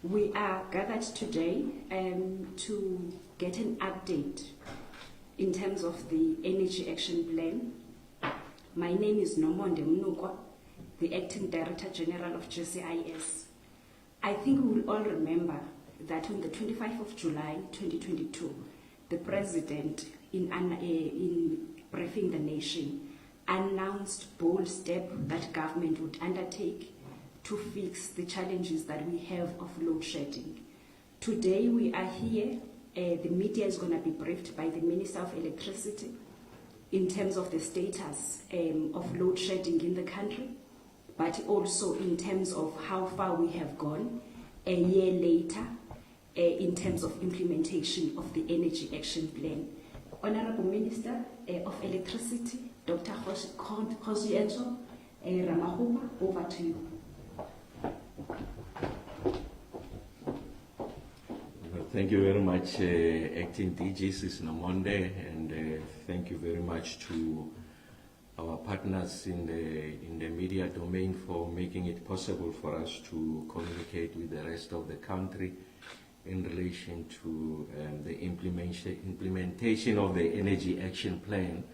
We are gathered today to get an update in terms of the Energy Action Plan. My name is Nomonde Mnukwa, the Acting Director General of GCIS. I think we will all remember that on the 25th of July 2022, the President, in briefing the nation, announced bold steps that government would undertake to fix the challenges that we have of load shedding. Today we are here, the media is going to be briefed by the Minister of Electricity in terms of the status of load shedding in the country, but also in terms of how far we have gone a year later in terms of implementation of the Energy Action Plan. Honorable Minister of Electricity, Dr. Ramokgopa, over to you. Thank you very much, Acting DG Sis Nomonde, and thank you very much to our partners in the media domain for making it possible for us to communicate with the rest of the country in relation to the implementation of the Energy Action Plan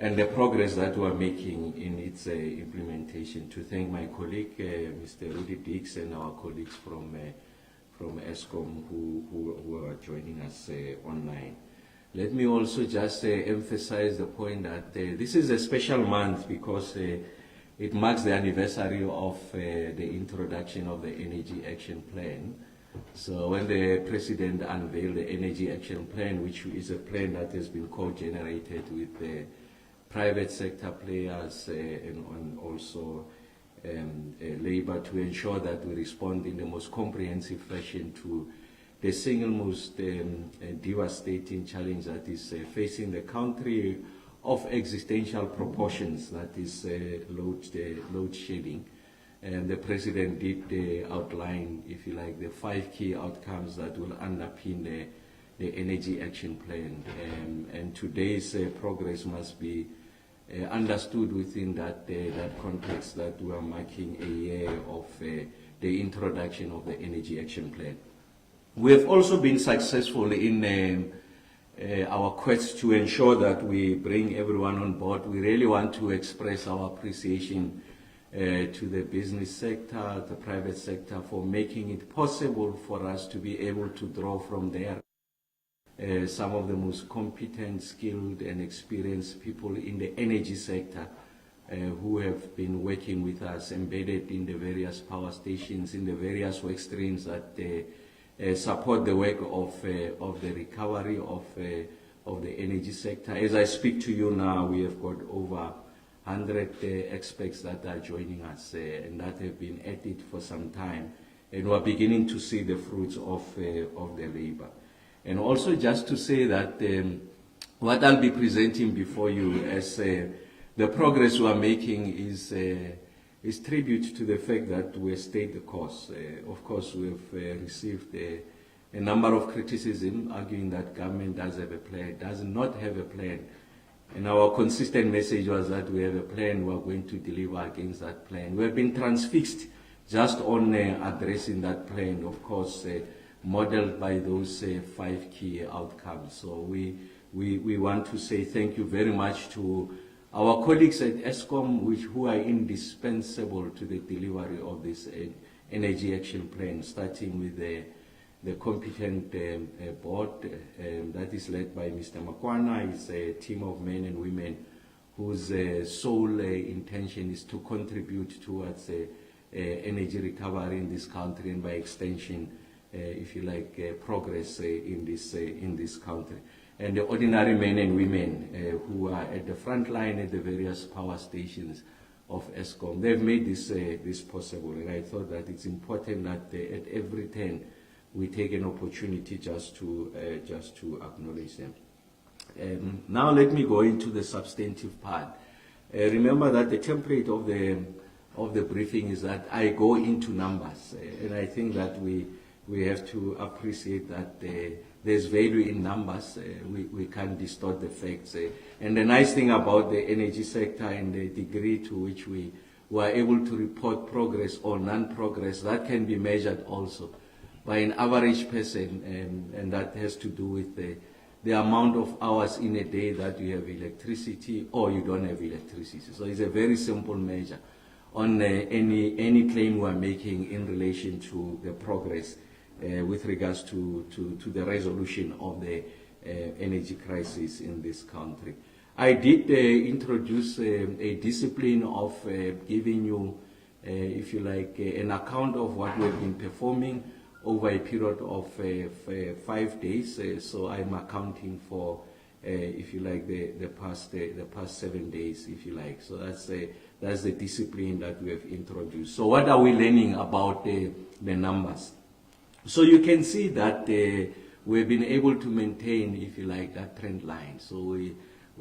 and the progress that we are making in its implementation. To thank my colleague, Mr. Rudy Dix, and our colleagues from Eskom who are joining us online. Let me also just emphasize the point that this is a special month because it marks the anniversary of the introduction of the Energy Action Plan. So when the President unveiled the Energy Action Plan, which is a plan that has been co-generated with the private sector players and also labor, to ensure that we respond in the most comprehensive fashion to the single most devastating challenge that is facing the country of existential proportions, that is load shedding. And the President did outline, if you like, the 5 key outcomes that will underpin the Energy Action Plan. And today's progress must be understood within that context, that we are marking a year of the introduction of the Energy Action Plan. We have also been successful in our quest to ensure that we bring everyone on board. We really want to express our appreciation to the business sector, the private sector, for making it possible for us to be able to draw from there some of the most competent, skilled and experienced people in the energy sector who have been working with us, embedded in the various power stations, in the various work streams that support the work of the recovery of the energy sector. As I speak to you now, we have got over 100 experts that are joining us and that have been at it for some time, and we are beginning to see the fruits of the labor. And also just to say that what I'll be presenting before you as the progress we are making is tribute to the fact that we stayed the course. Of course, we have received a number of criticism arguing that government does not have a plan. And our consistent message was that we have a plan, we are going to deliver against that plan. We have been transfixed just on addressing that plan, of course, modeled by those 5 key outcomes. So we want to say thank you very much to our colleagues at Eskom, who are indispensable to the delivery of this Energy Action Plan, starting with the competent board that is led by Mr. Makwana. It's a team of men and women whose sole intention is to contribute towards energy recovery in this country, and by extension, if you like, progress in this country. And the ordinary men and women who are at the front line at the various power stations of Eskom, they've made this possible. And I thought that it's important that at every turn we take an opportunity just to acknowledge them. Now let me go into the substantive part. Remember that the template of the briefing is that I go into numbers, and I think that we have to appreciate that there's value in numbers. We can't distort the facts. And the nice thing about the energy sector and the degree to which we were able to report progress or non-progress, that can be measured also by an average person, and that has to do with the amount of hours in a day that you have electricity or you don't have electricity. So it's a very simple measure on any claim we are making in relation to the progress with regards to the resolution of the energy crisis in this country. I did introduce a discipline of giving you, if you like, an account of what we have been performing over a period of 5 days. So I'm accounting for, if you like, the past 7 days, if you like. So that's the discipline that we have introduced. So what are we learning about the numbers? So you can see that we've been able to maintain, if you like, that trend line. So we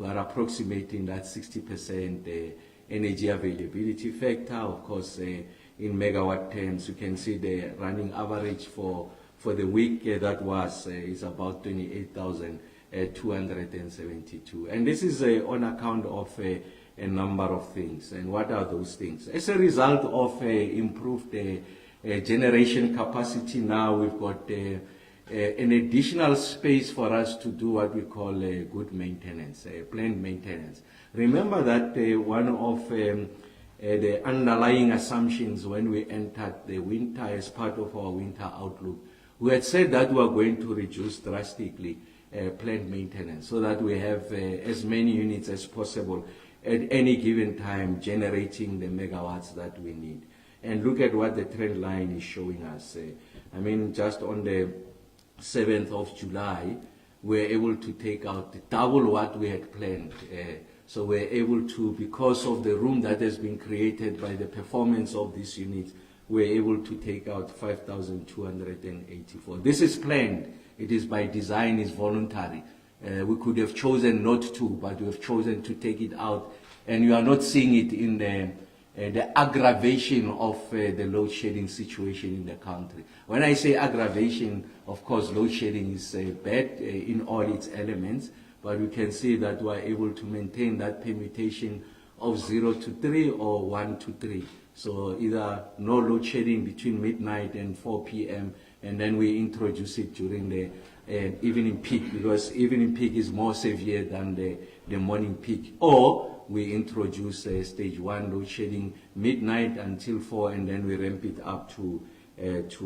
are approximating that 60% energy availability factor. Of course, in megawatt terms, you can see the running average for the week that was is about 28,272. And this is on account of a number of things. And what are those things? As a result of improved generation capacity, now we've got an additional space for us to do what we call good maintenance, planned maintenance. Remember that one of the underlying assumptions when we entered the winter as part of our winter outlook, we had said that we are going to reduce drastically planned maintenance so that we have as many units as possible at any given time generating the megawatts that we need. And look at what the trend line is showing us. I mean, just on the 7th of July, we were able to take out double what we had planned. So we're able to, because of the room that has been created by the performance of these units, we're able to take out 5,284. This is planned. It is by design, it's voluntary. We could have chosen not to, but we have chosen to take it out. And you are not seeing it in the aggravation of the load shedding situation in the country. When I say aggravation, of course, load shedding is bad in all its elements, but we can see that we are able to maintain that permutation of 0 to 3 or 1 to 3. So either no load shedding between midnight and 4 p.m., and then we introduce it during the evening peak, because evening peak is more severe than the morning peak. Or we introduce stage 1 load shedding midnight until 4, and then we ramp it up to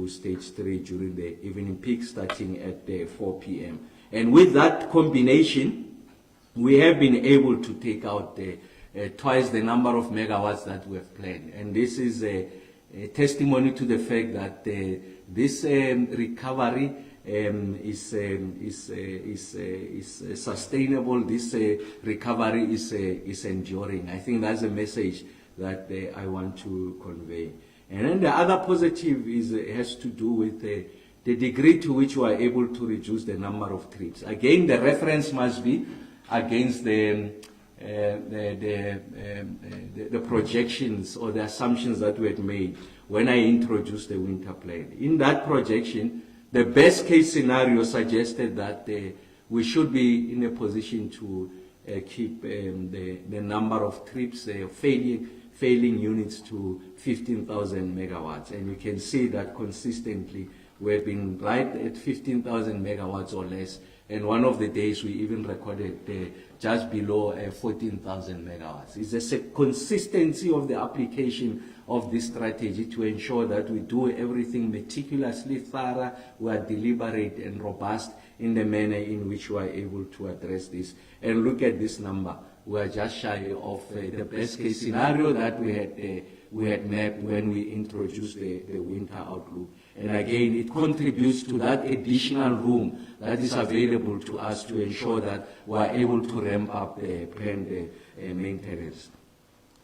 stage 3 during the evening peak starting at 4 p.m. And with that combination, we have been able to take out twice the number of megawatts that we have planned. And this is a testimony to the fact that this recovery is sustainable. This recovery is enduring. I think that's a message that I want to convey. And then the other positive has to do with the degree to which we are able to reduce the number of trips. Again, the reference must be against the projections or the assumptions that we had made when I introduced the winter plan. In that projection, the best case scenario suggested that we should be in a position to keep the number of trips, failing units to 15,000 megawatts. And you can see that consistently we've been right at 15,000 megawatts or less. And one of the days we even recorded just below 14,000 megawatts. It's a consistency of the application of this strategy to ensure that we do everything meticulously thorough, we are deliberate and robust in the manner in which we are able to address this. And look at this number. We are just shy of the best case scenario that we had mapped when we introduced the winter outlook. And again, it contributes to that additional room that is available to us to ensure that we are able to ramp up the planned maintenance.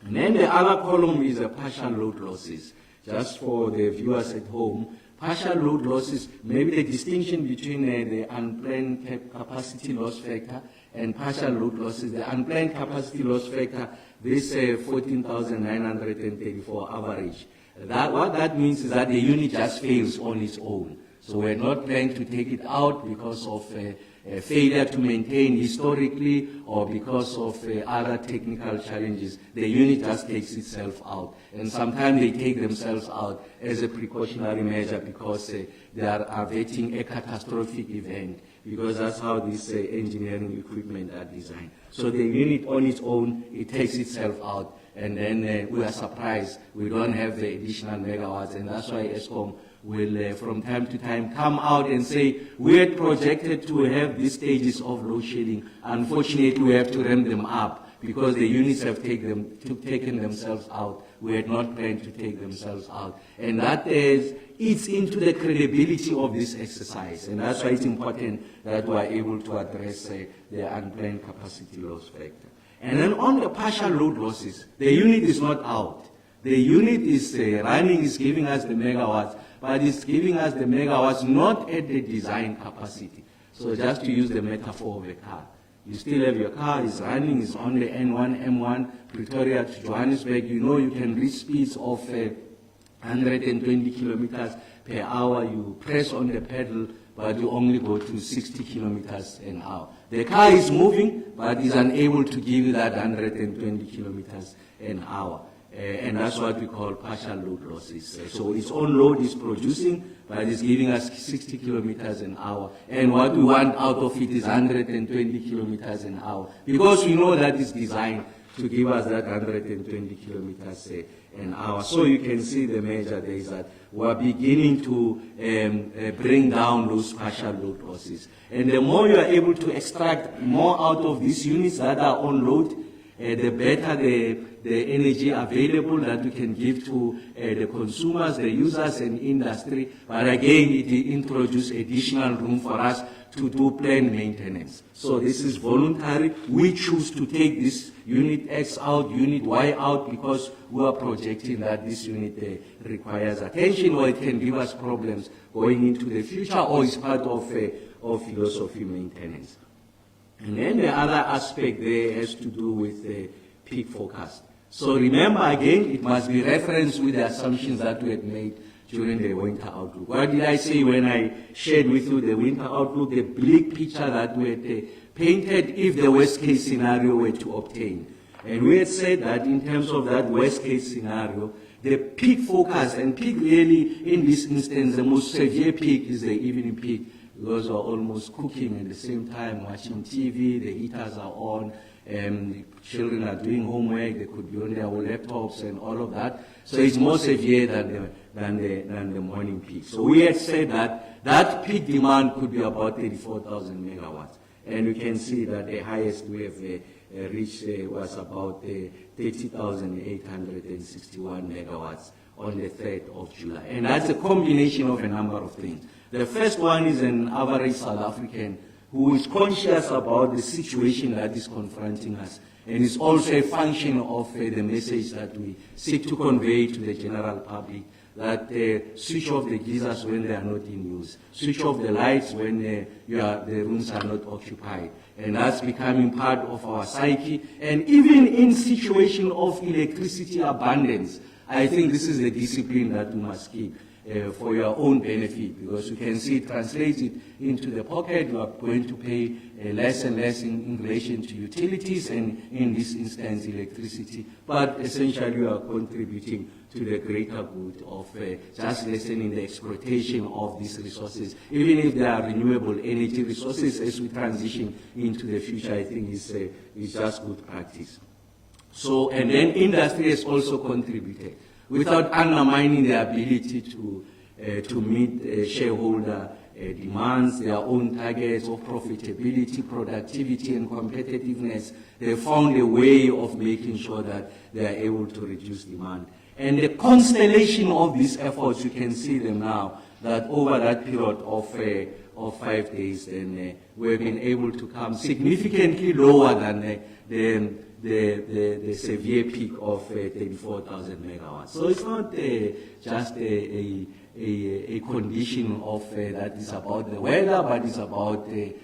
And then the other column is the partial load losses. Just for the viewers at home, partial load losses, maybe the distinction between the unplanned capacity loss factor and partial load losses. The unplanned capacity loss factor, this 14,934 average. What that means is that the unit just fails on its own. So we're not planning to take it out because of failure to maintain historically or because of other technical challenges. The unit just takes itself out. And sometimes they take themselves out as a precautionary measure because they are averting a catastrophic event, because that's how these engineering equipment are designed. So the unit on its own, it takes itself out, and then we are surprised we don't have the additional megawatts, and that's why Eskom will from time to time come out and say, we had projected to have these stages of load shedding. Unfortunately, we have to ramp them up because the units have taken themselves out. We had not planned to take themselves out. And that eats into the credibility of this exercise. And that's why it's important that we are able to address the unplanned capacity loss factor. And then on the partial load losses, the unit is not out. The unit is running, is giving us the megawatts, but it's giving us the megawatts not at the design capacity. So just to use the metaphor of a car, you still have your car, is running, is on the N1, M1, Pretoria to Johannesburg. You know you can reach speeds of 120 kilometers per hour. You press on the pedal, but you only go to 60 kilometers an hour. The car is moving, but is unable to give you that 120 kilometers an hour. And that's what we call partial load losses. So its own load is producing, but it's giving us 60 kilometers an hour. And what we want out of it is 120 kilometers an hour, because we know that it's designed to give us that 120 kilometers an hour. So you can see the measure there is that we're beginning to bring down those partial load losses. And the more you are able to extract more out of these units that are on load, the better the energy available that we can give to the consumers, the users, and industry. But again, it introduces additional room for us to do planned maintenance. So this is voluntary. We choose to take this unit X out, unit Y out, because we are projecting that this unit requires attention, or it can give us problems going into the future, or is part of philosophy maintenance. And then the other aspect there has to do with the peak forecast. So remember again, it must be referenced with the assumptions that we had made during the winter outlook. What did I say when I shared with you the winter outlook, the bleak picture that we had painted if the worst case scenario were to obtain? And we had said that in terms of that worst case scenario, the peak forecast, and peak really in this instance, the most severe peak is the evening peak. Those are almost cooking at the same time, watching TV, the heaters are on, the children are doing homework, they could be on their laptops and all of that. So it's more severe than the morning peak. So we had said that peak demand could be about 34,000 megawatts. And you can see that the highest we have reached was about 30,861 megawatts on the 3rd of July. And that's a combination of a number of things. The first one is an average South African who is conscious about the situation that is confronting us. And it's also a function of the message that we seek to convey to the general public, that switch off the geysers when they are not in use, switch off the lights when the rooms are not occupied. And that's becoming part of our psyche. And even in situation of electricity abundance, I think this is the discipline that we must keep. For your own benefit, because you can see it translated into the pocket. You are going to pay less and less in relation to utilities, and in this instance electricity, but essentially you are contributing to the greater good of just lessening the exploitation of these resources, even if they are renewable energy resources. As we transition into the future, I think is just good practice. So, and then industry has also contributed, without undermining their ability to meet shareholder demands, their own targets of profitability, productivity, and competitiveness. They found a way of making sure that they are able to reduce demand. And the constellation of these efforts, you can see them now, that over that period of 5 days, then we've been able to come significantly lower than the severe peak of 34,000 megawatts. So it's not just a condition of that is about the weather, but it's about the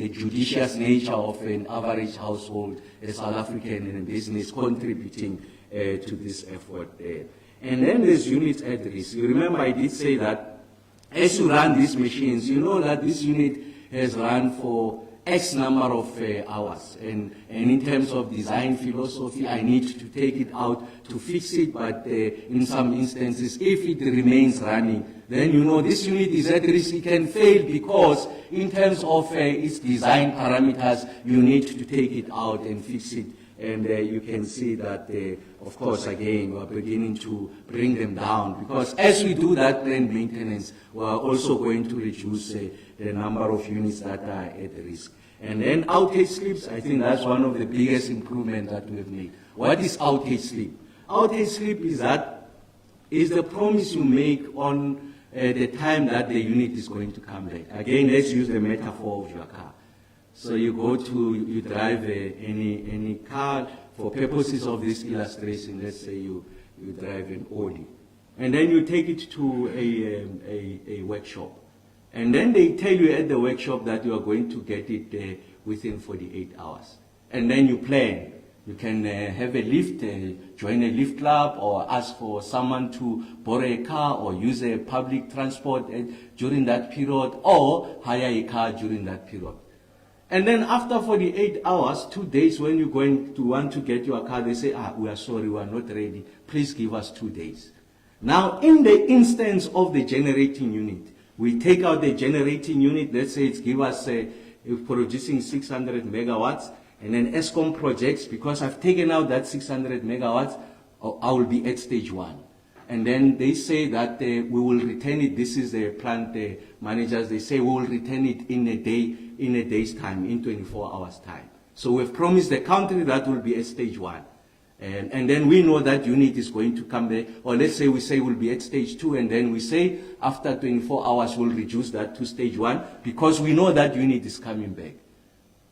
judicious nature of an average household, a South African in a business contributing to this effort there. And then there's units at risk. You remember I did say that as you run these machines, you know that this unit has run for X number of hours. And in terms of design philosophy, I need to take it out to fix it, but in some instances, if it remains running, then you know this unit is at risk. It can fail because in terms of its design parameters, you need to take it out and fix it. And you can see that, of course, again, we're beginning to bring them down, because as we do that planned maintenance, we're also going to reduce the number of units that are at risk. And then outage slips, I think that's one of the biggest improvements that we've made. What is outage slip? Outage slip is the promise you make on the time that the unit is going to come back. Again, let's use the metaphor of your car. So you drive any car. For purposes of this illustration, let's say you drive an Audi. And then you take it to a workshop. And then they tell you at the workshop that you are going to get it within 48 hours. And then you plan. You can have a lift, join a lift club, or ask for someone to borrow a car, or use a public transport during that period, or hire a car during that period. And then after 48 hours, 2 days, when you're going to want to get your car, they say, we are sorry, we are not ready. Please give us 2 days. Now, in the instance of the generating unit, we take out the generating unit, let's say it's give us producing 600 megawatts, and then Eskom projects, because I've taken out that 600 megawatts, I will be at stage 1. And then they say that we will return it. This is the plant managers. They say we will return it in a day's time, in 24 hours time. So we've promised the country that will be at stage 1. And then we know that unit is going to come there. Or let's say we say we'll be at stage 2, and then we say after 24 hours we'll reduce that to stage 1, because we know that unit is coming back.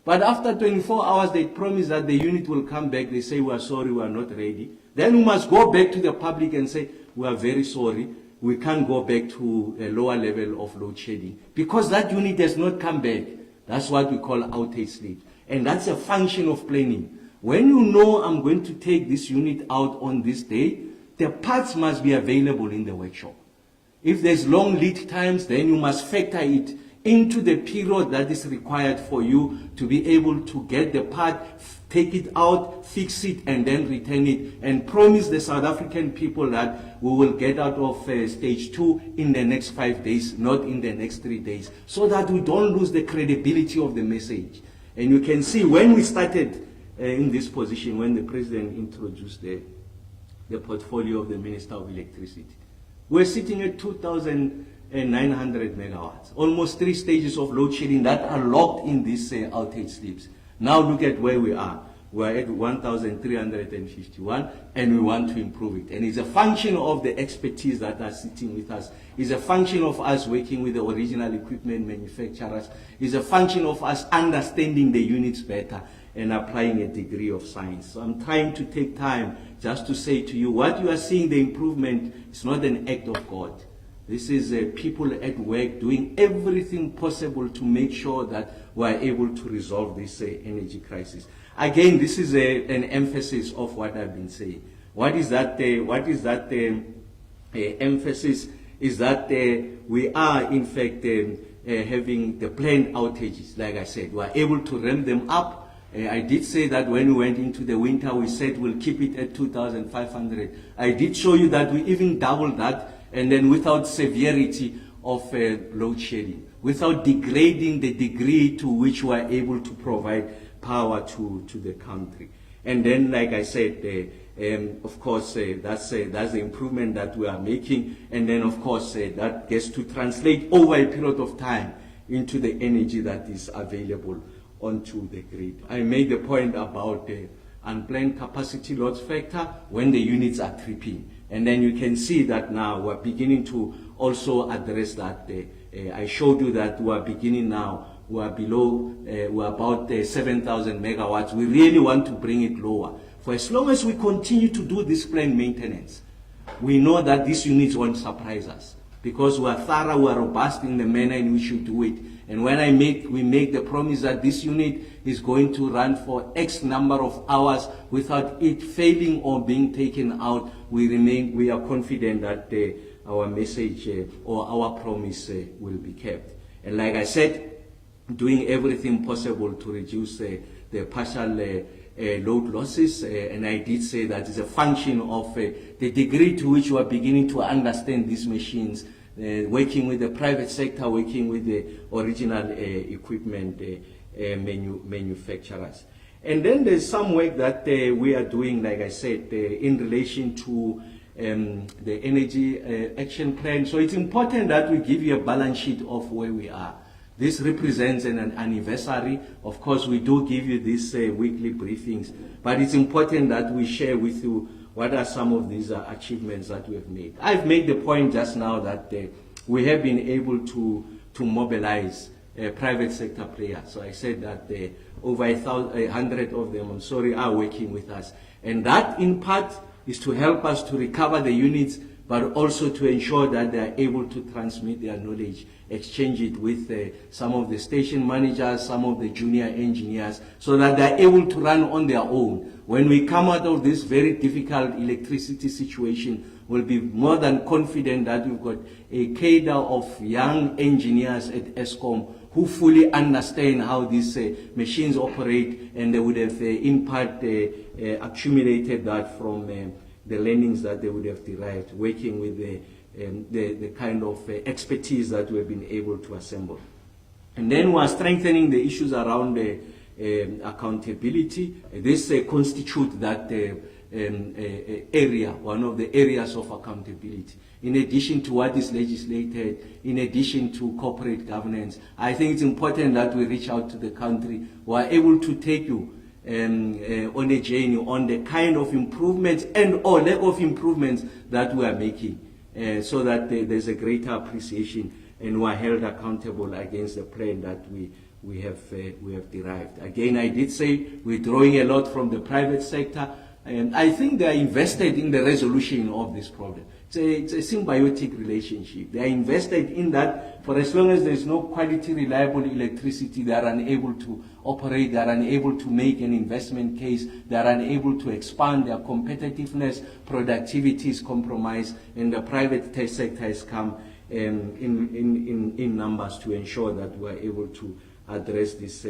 But after 24 hours, they promise that the unit will come back. They say, we are sorry, we are not ready. Then we must go back to the public and say, we are very sorry. We can't go back to a lower level of load shedding, because that unit has not come back. That's what we call outage slip. And that's a function of planning. When you know I'm going to take this unit out on this day, the parts must be available in the workshop. If there's long lead times, then you must factor it into the period that is required for you to be able to get the part, take it out, fix it, and then return it, and promise the South African people that we will get out of stage 2 in the next 5 days, not in the next 3 days, so that we don't lose the credibility of the message. And you can see when we started in this position, when the president introduced the portfolio of the Minister of Electricity, we're sitting at 2,900 megawatts, almost 3 stages of load shedding that are locked in these outage slips. Now look at where we are. We're at 1,351, and we want to improve it. And it's a function of the expertise that are sitting with us. It's a function of us working with the original equipment manufacturers. It's a function of us understanding the units better and applying a degree of science. So I'm trying to take time just to say to you, what you are seeing, the improvement, is not an act of God. This is people at work doing everything possible to make sure that we are able to resolve this energy crisis. Again, this is an emphasis of what I've been saying. What is that emphasis? Is that we are, in fact, having the planned outages. Like I said, we are able to ramp them up. I did say that when we went into the winter, we said we'll keep it at 2,500. I did show you that we even doubled that, and then without severity of load shedding, without degrading the degree to which we are able to provide power to the country. And then, like I said, of course, that's the improvement that we are making. And then, of course, that gets to translate over a period of time into the energy that is available onto the grid. I made the point about the unplanned capacity load factor when the units are tripping. And then you can see that now we're beginning to also address that. I showed you that we're beginning now. We're below, we're about 7,000 megawatts. We really want to bring it lower. For as long as we continue to do this planned maintenance, we know that these units won't surprise us, because we are thorough, we are robust in the manner in which we do it. And when we make the promise that this unit is going to run for X number of hours without it failing or being taken out, we are confident that our message or our promise will be kept. And like I said, doing everything possible to reduce the partial load losses, and I did say that it's a function of the degree to which we are beginning to understand these machines, working with the private sector, working with the original equipment manufacturers. And then there's some work that we are doing, like I said, in relation to the energy action plan. So it's important that we give you a balance sheet of where we are. This represents an anniversary. Of course, we do give you these weekly briefings, but it's important that we share with you what are some of these achievements that we have made. I've made the point just now that we have been able to mobilize private sector players. So I said that over 100 of them, are working with us. And that, in part, is to help us to recover the units, but also to ensure that they are able to transmit their knowledge, exchange it with some of the station managers, some of the junior engineers, so that they are able to run on their own. When we come out of this very difficult electricity situation, we'll be more than confident that we've got a cadre of young engineers at Eskom who fully understand how these machines operate, and they would have in part accumulated that from the learnings that they would have derived working with the kind of expertise that we've been able to assemble. And then we are strengthening the issues around accountability. This constitutes that area, one of the areas of accountability. In addition to what is legislated, in addition to corporate governance, I think it's important that we reach out to the country who are able to take you on a journey on the kind of improvements and or lack of improvements that we are making, so that there's a greater appreciation and we are held accountable against the plan that we have derived. Again, I did say we're drawing a lot from the private sector, and I think they are invested in the resolution of this problem. It's a symbiotic relationship. They are invested in that. For as long as there's no quality, reliable electricity, they are unable to operate, they are unable to make an investment case, they are unable to expand their competitiveness, productivity is compromised, and the private sector has come in numbers to ensure that we are able to address this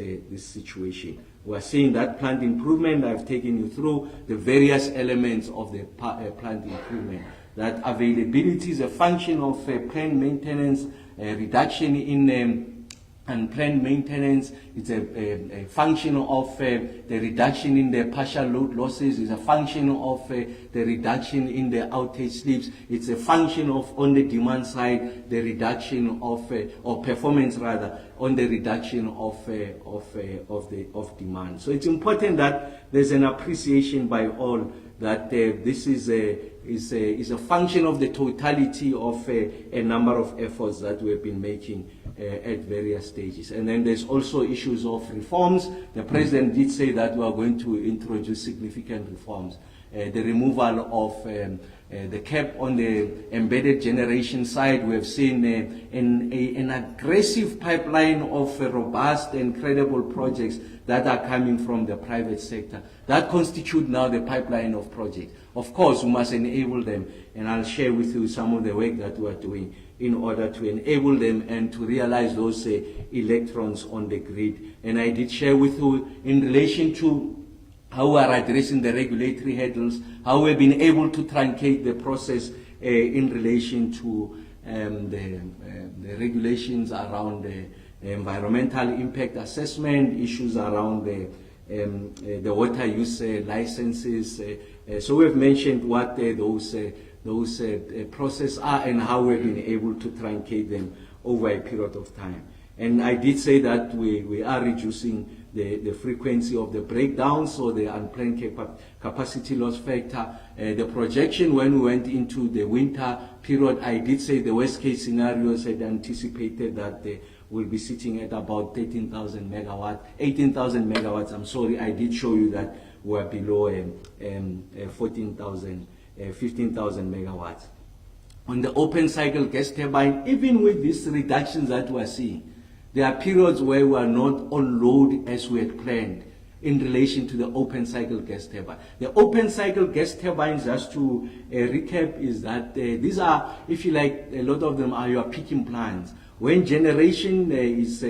situation. We are seeing that plant improvement. I've taken you through the various elements of the plant improvement. That availability is a function of plant maintenance, reduction in unplanned maintenance. It's a function of the reduction in the partial load losses. It's a function of the reduction in the outage slips. It's a function of, on the demand side, the reduction of, or performance rather, on the reduction of demand. So it's important that there's an appreciation by all that this is a function of the totality of a number of efforts that we've been making at various stages. And then there's also issues of reforms. The President did say that we are going to introduce significant reforms. The removal of the cap on the embedded generation side. We have seen an aggressive pipeline of robust and credible projects that are coming from the private sector. That constitute now the pipeline of projects. Of course, we must enable them, and I'll share with you some of the work that we are doing in order to enable them and to realize those electrons on the grid. And I did share with you in relation to how we are addressing the regulatory hurdles, how we've been able to truncate the process in relation to the regulations around the environmental impact assessment, issues around the water use licenses. So we've mentioned what those processes are and how we've been able to truncate them over a period of time. And I did say that we are reducing the frequency of the breakdowns, so the unplanned capacity loss factor. The projection when we went into the winter period, I did say the worst case scenarios had anticipated that we'll be sitting at about 13,000 megawatts, 18,000 megawatts. I'm sorry, I did show you that we're below 15,000 megawatts. On the open cycle gas turbine, even with these reductions that we're seeing, there are periods where we are not on load as we had planned. in relation to the open cycle gas turbine. The open cycle gas turbines, just to recap, is that these are, if you like, a lot of them are your peaking plants. When generation is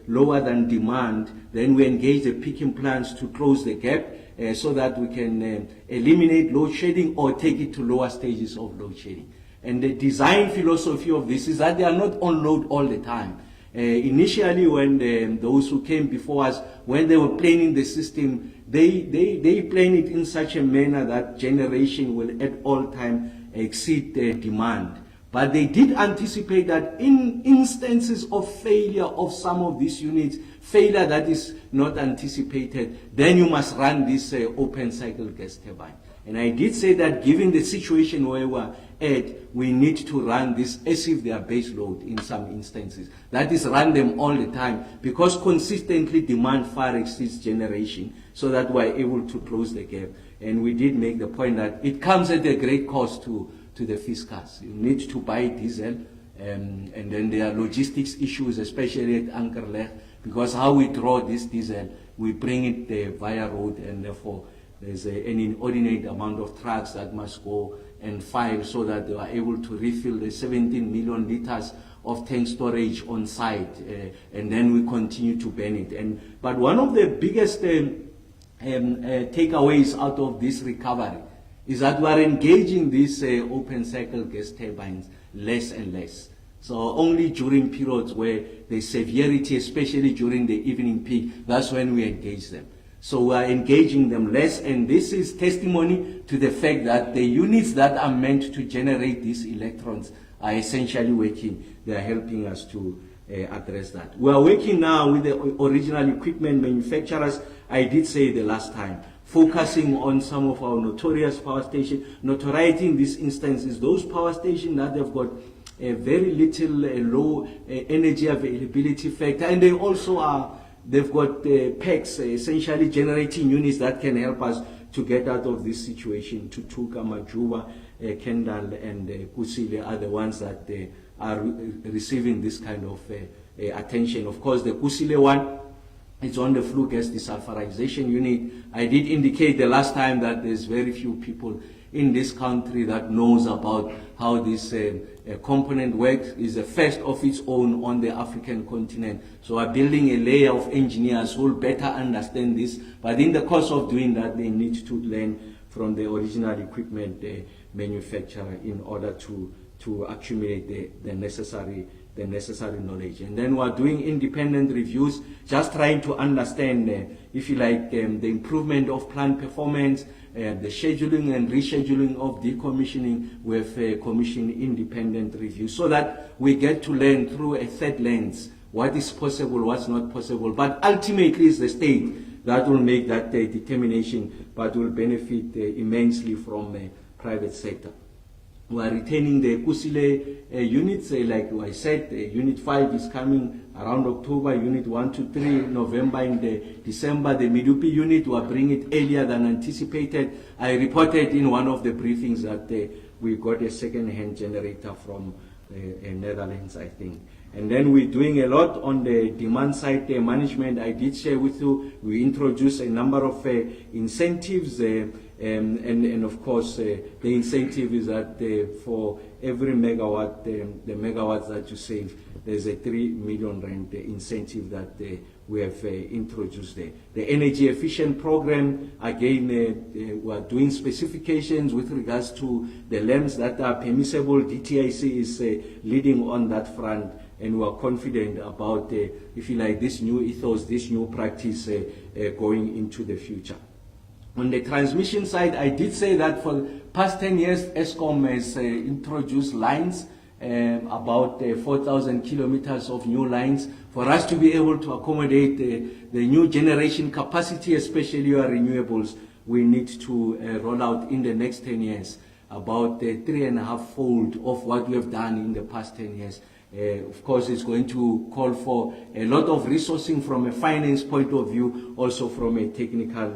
lower than demand, then we engage the peaking plants to close the gap so that we can eliminate load shedding or take it to lower stages of load shedding. And the design philosophy of this is that they are not on load all the time. Initially, when those who came before us, when they were planning the system, they plan it in such a manner that generation will at all time exceed the demand. But they did anticipate that in instances of failure of some of these units, failure that is not anticipated, then you must run this open cycle gas turbine. And I did say that given the situation where we're at, we need to run this as if they are base load in some instances. That is, run them all the time, because consistently demand far exceeds generation, so that we're able to close the gap. And we did make the point that it comes at a great cost to the fiscus. You need to buy diesel, and then there are logistics issues, especially at Ankerleg, because how we draw this diesel, we bring it via road, and therefore there's an inordinate amount of trucks that must go and file so that they are able to refill the 17 million liters of tank storage on site, and then we continue to burn it. But one of the biggest takeaways out of this recovery is that we are engaging these open cycle gas turbines less and less. So only during periods where there's severity, especially during the evening peak, that's when we engage them. So we are engaging them less, and this is testimony to the fact that the units that are meant to generate these electrons are essentially working. They are helping us to address that. We are working now with the original equipment manufacturers. I did say the last time, focusing on some of our notorious power stations. Notoriety in this instance is those power stations that have got a very little low energy availability factor, and they also are, they've got PECs, essentially generating units that can help us to get out of this situation. Tutuka, Majuba, Kendal, and Kusile are the ones that are receiving this kind of attention. Of course, the Kusile one, it's on the flue gas desulfurization unit. I did indicate the last time that there's very few people in this country that knows about how this component works. It's the first of its own on the African continent. So we're building a layer of engineers who will better understand this. But in the course of doing that, they need to learn from the original equipment manufacturer in order to accumulate the necessary knowledge. And then we're doing independent reviews, just trying to understand, if you like, the improvement of plant performance, the scheduling and rescheduling of decommissioning with commission independent reviews, so that we get to learn through a third lens what is possible, what's not possible. But ultimately it's the state that will make that determination, but will benefit immensely from the private sector. We are retaining the Kusile units, like I said, Unit 5 is coming around October, Unit 1 to 3, November and December. The Medupi unit, we are bringing it earlier than anticipated. I reported in one of the briefings that we got a second-hand generator from Netherlands, I think. And then we're doing a lot on the demand side management. I did share with you, we introduced a number of incentives, and of course the incentive is that for every megawatt, the megawatts that you save, there's a 3 million rand incentive that we have introduced there. The energy efficient program, again, we are doing specifications with regards to the lamps that are permissible. DTIC is leading on that front, and we are confident about, if you like, this new ethos, this new practice going into the future. On the transmission side, I did say that for the past 10 years, Eskom has introduced lines, about 4,000 kilometers of new lines, for us to be able to accommodate the new generation capacity, especially our renewables. We need to roll out in the next 10 years about 3.5-fold of what we have done in the past 10 years. Of course, it's going to call for a lot of resourcing from a finance point of view, also from a technical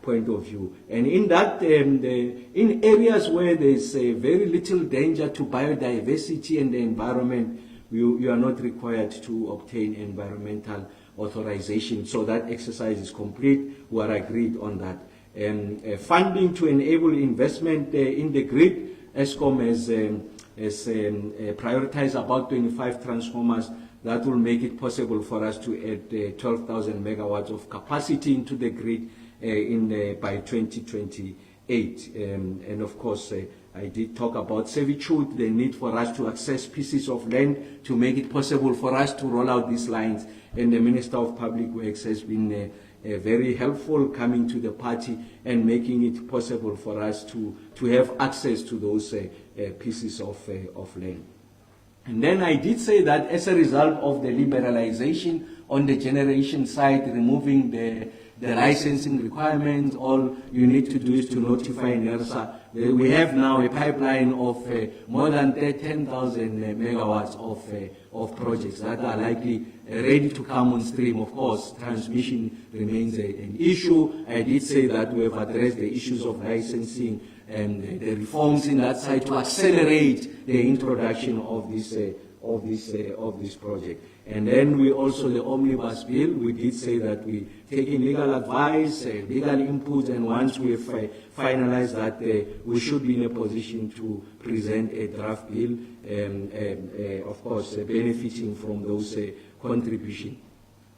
point of view. And in that, in areas where there's very little danger to biodiversity and the environment, you are not required to obtain environmental authorization. So that exercise is complete. We are agreed on that. Funding to enable investment in the grid. Eskom has prioritized about 25 transformers that will make it possible for us to add 12,000 megawatts of capacity into the grid by 2028. And of course, I did talk about servitude, the need for us to access pieces of land to make it possible for us to roll out these lines. And the Minister of Public Works has been very helpful coming to the party and making it possible for us to have access to those pieces of land. And then I did say that as a result of the liberalization on the generation side, removing the licensing requirements, all you need to do is to notify NERSA. We have now a pipeline of more than 10,000 megawatts of projects that are likely ready to come on stream. Of course, transmission remains an issue. I did say that we have addressed the issues of licensing and the reforms in that side to accelerate the introduction of this project. And then we also, the omnibus bill, we did say that we taking legal advice, legal input, and once we have finalized that, we should be in a position to present a draft bill, of course, benefiting from those contributions.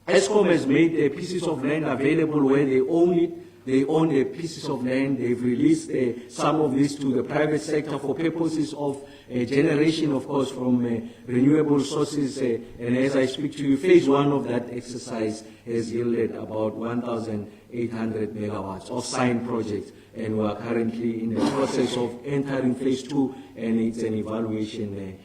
Eskom has made pieces of land available where they own it. They own the pieces of land. They've released some of this to the private sector for purposes of generation, of course, from renewable sources. And as I speak to you, phase one of that exercise has yielded about 1,800 megawatts of signed projects. And we are currently in the process of entering phase two, and it's an evaluation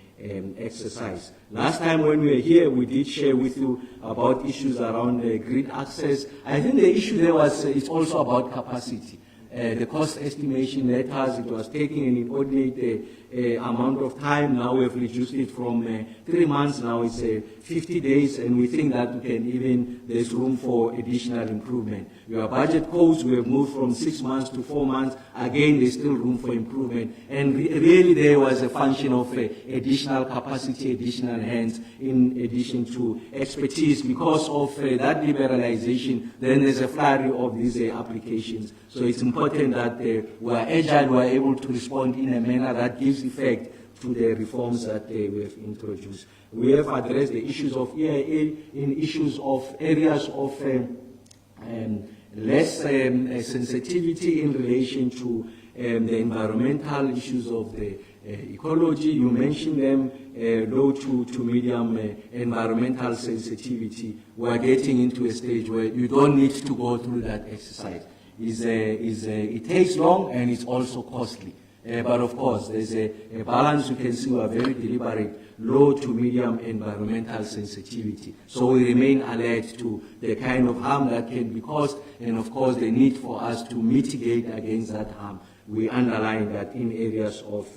exercise. Last time when we were here, we did share with you about issues around grid access. I think the issue there was it's also about capacity. The cost estimation letters, it was taking an inordinate amount of time. Now we've reduced it from 3 months, now it's 50 days, and we think that we can even, there's room for additional improvement. Your budget codes, we have moved from 6 months to 4 months. Again, there's still room for improvement. And really there was a function of additional capacity, additional hands, in addition to expertise. Because of that liberalization, then there's a flurry of these applications. So it's important that we are agile, we are able to respond in a manner that gives effect to the reforms that we have introduced. We have addressed the issues of EIA in issues of areas of less sensitivity in relation to the environmental issues of the ecology. You mentioned them, low to medium environmental sensitivity. We are getting into a stage where you don't need to go through that exercise. It takes long and it's also costly. But of course, there's a balance. You can see we are very deliberate, low to medium environmental sensitivity. So we remain alert to the kind of harm that can be caused, and of course the need for us to mitigate against that harm. We underline that in areas of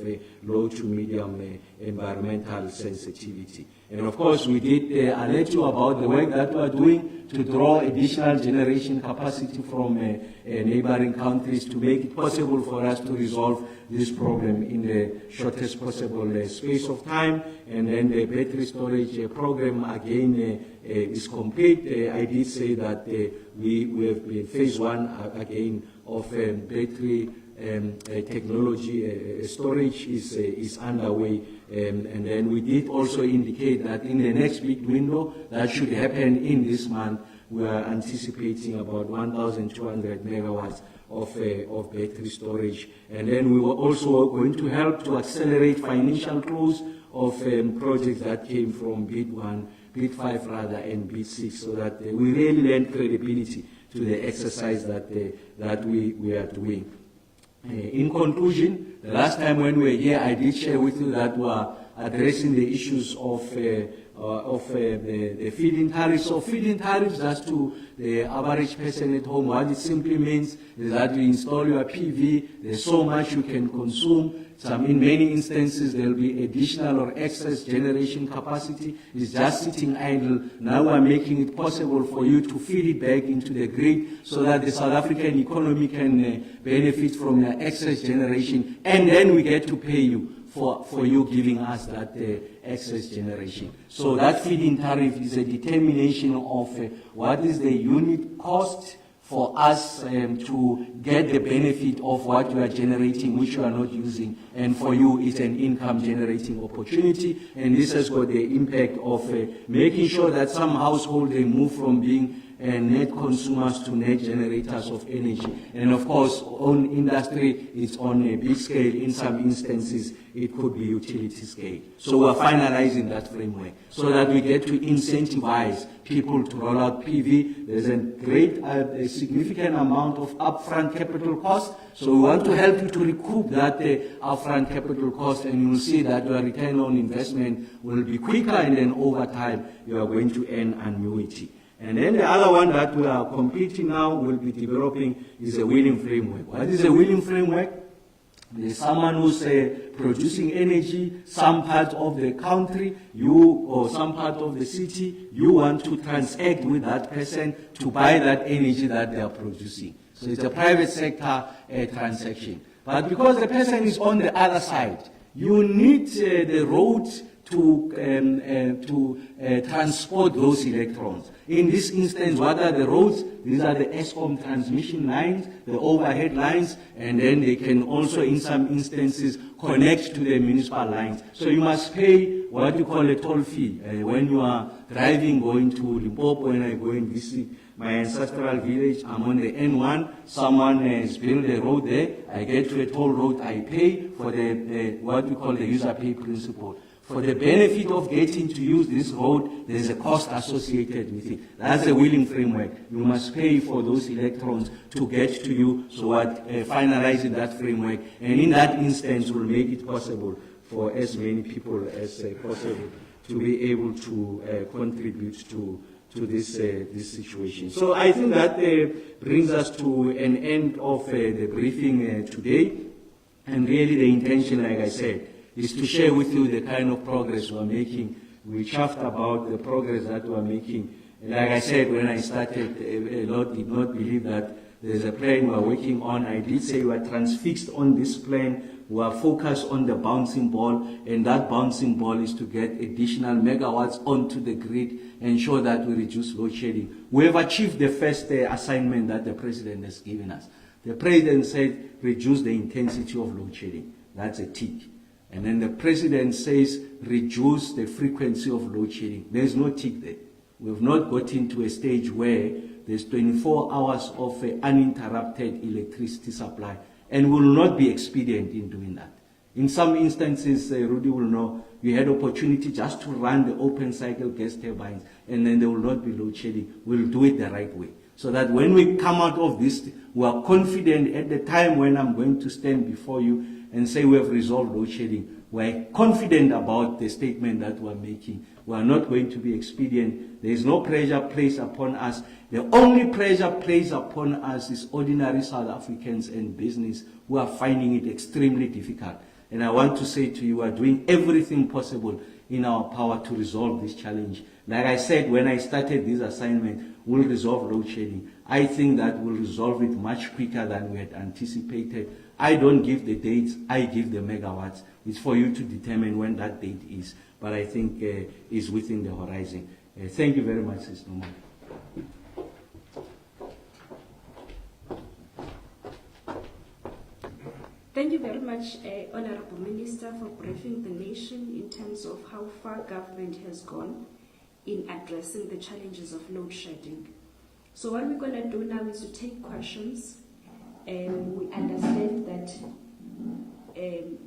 low to medium environmental sensitivity. And of course, we did alert you about the work that we are doing to draw additional generation capacity from neighboring countries to make it possible for us to resolve this problem in the shortest possible space of time. And then the battery storage program again is complete. I did say that we have been phase one again of battery technology storage is underway, and then we did also indicate that in the next big window that should happen in this month, we are anticipating about 1,200 megawatts of battery storage. And then we were also going to help to accelerate financial close of projects that came from bid 1, bid 5 rather, and bid 6, so that we really lend credibility to the exercise that we are doing. In conclusion, the last time when we were here, I did share with you that we are addressing the issues of the feed-in tariffs. So feed-in tariffs, that's to the average person at home. What it simply means is that you install your PV, there's so much you can consume. In many instances, there will be additional or excess generation capacity. It's just sitting idle. Now we're making it possible for you to feed it back into the grid so that the South African economy can benefit from the excess generation, and then we get to pay you for you giving us that excess generation. So that feed-in tariff is a determination of what is the unit cost for us to get the benefit of what you are generating, which you are not using, and for you it's an income generating opportunity. And this has got the impact of making sure that some households, they move from being net consumers to net generators of energy. And of course, on industry, it's on a big scale. In some instances, it could be utility scale. So we're finalizing that framework so that we get to incentivize people to roll out PV. There's a significant amount of upfront capital cost. So we want to help you to recoup that upfront capital cost, and you'll see that your return on investment will be quicker, and then over time, you are going to earn annuity. And then the other one that we are completing now, will be developing, is a wheeling framework. What is a wheeling framework? There's someone who's producing energy, some part of the country, or some part of the city, you want to transact with that person to buy that energy that they are producing. So it's a private sector transaction. But because the person is on the other side, you need the road to transport those electrons. In this instance, what are the roads? These are the Eskom transmission lines, the overhead lines, and then they can also, in some instances, connect to the municipal lines. So you must pay what you call a toll fee. When you are driving, going to Limpopo, when I go and visit my ancestral village, I'm on the N1, someone has built a road there, I get to a toll road, I pay for the what we call the user pay principle. For the benefit of getting to use this road, there's a cost associated with it. That's a wheeling framework. You must pay for those electrons to get to you. So what finalizing that framework, and in that instance, will make it possible for as many people as possible to be able to contribute to this situation. So I think that brings us to an end of the briefing today. And really the intention, like I said, is to share with you the kind of progress we're making. We chuffed about the progress that we're making. And like I said, when I started, a lot did not believe that there's a plan we're working on. I did say we're transfixed on this plan. We are focused on the bouncing ball, and that bouncing ball is to get additional megawatts onto the grid, ensure that we reduce load shedding. We have achieved the first assignment that the President has given us. The President said, reduce the intensity of load shedding. That's a tick. And then the President says, reduce the frequency of load shedding. There's no tick there. We have not gotten to a stage where there's 24 hours of uninterrupted electricity supply, and will not be expedient in doing that. In some instances, Rudy will know, we had opportunity just to run the open cycle gas turbines, and then there will not be load shedding. We'll do it the right way. So that when we come out of this, we are confident at the time when I'm going to stand before you and say we have resolved load shedding. We're confident about the statement that we're making. We are not going to be expedient. There is no pressure placed upon us. The only pressure placed upon us is ordinary South Africans and business who are finding it extremely difficult. And I want to say to you, we are doing everything possible in our power to resolve this challenge. Like I said, when I started this assignment, we'll resolve load shedding. I think that we'll resolve it much quicker than we had anticipated. I don't give the dates, I give the megawatts. It's for you to determine when that date is, but I think is within the horizon. Thank you very much, Ms. Norman. Thank you very much, Honorable Minister, for briefing the nation in terms of how far government has gone in addressing the challenges of load shedding. So what we're going to do now is to take questions. We understand that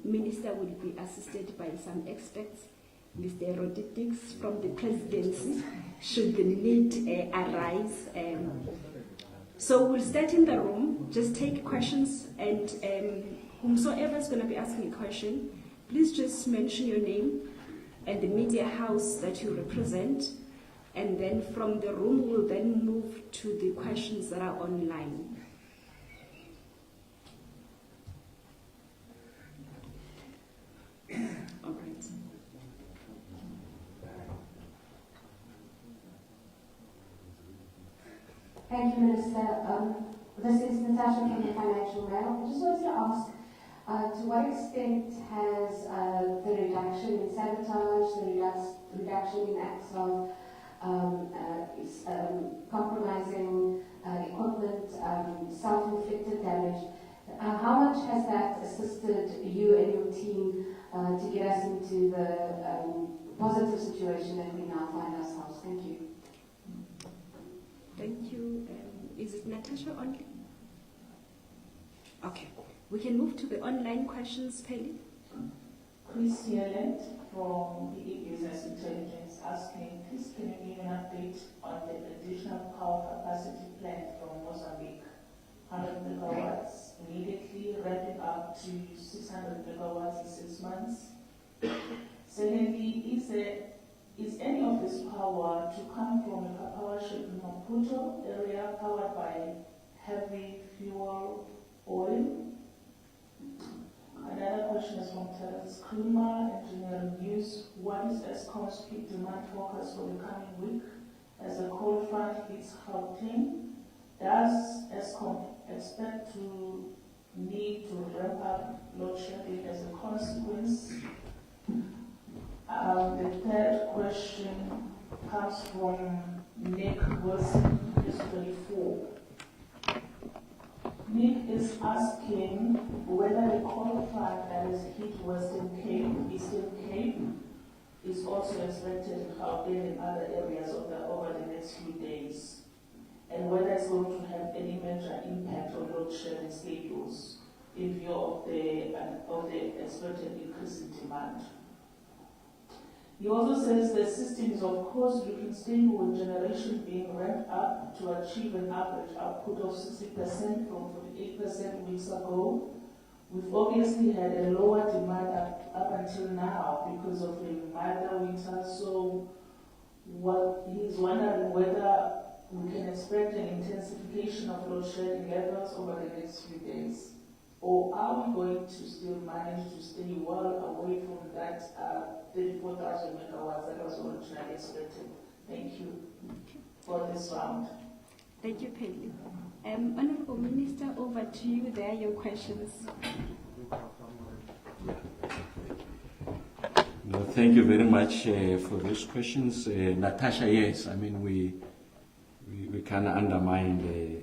Minister will be assisted by some experts, Mr. R210 from the presidency, should the need arise. So we'll start in the room, just take questions, and whomsoever is going to be asking a question, please just mention your name and the media house that you represent, and then from the room we'll then move to the questions that are online. All right. Thank you, Minister. This is Natasha from the Financial Mail. I just wanted to ask, To what extent has the reduction in sabotage, the reduction in acts of compromising equipment, self-inflicted damage, how much has that assisted you and your team to get us into the positive situation that we now find ourselves? Thank you. Thank you. Is it Natasha only? Okay. We can move to the online questions, Peli. Chris Yelet from the Business Intelligence asking, please can you give an update on the additional power capacity plant from Mozambique? 100 megawatts immediately, ramping up to 600 megawatts in 6 months. Secondly, is any of this power to come from a power shed in Maputo area powered by heavy fuel oil? Another question is from Terence Klima, Engineering News. What is Eskom's peak demand focus for the coming week as the cold front hits Gauteng? Does Eskom expect to need to ramp up load shedding as a consequence? The third question comes from Nick Wilson, S24. Nick is asking whether the cold front that has hit Western Cape, Eastern Cape, is also expected in Gauteng and other areas over the next few days, and whether it's going to have any major impact on load shedding schedules in view of the expected increase in demand. He also says the system is of course looking stable with generation being ramped up to achieve an average output of 60% from 48% weeks ago. We've obviously had a lower demand up until now because of a milder winter, so what he's wondering whether we can expect an intensification of load shedding levels over the next few days. Or are we going to still manage to stay well away from that 34,000 megawatts that was originally expected? Thank you for this round. Thank you, Peli. Honorable Minister, over to you. There are your questions. No, thank you very much for those questions. Natasha, yes, I mean, we cannot undermine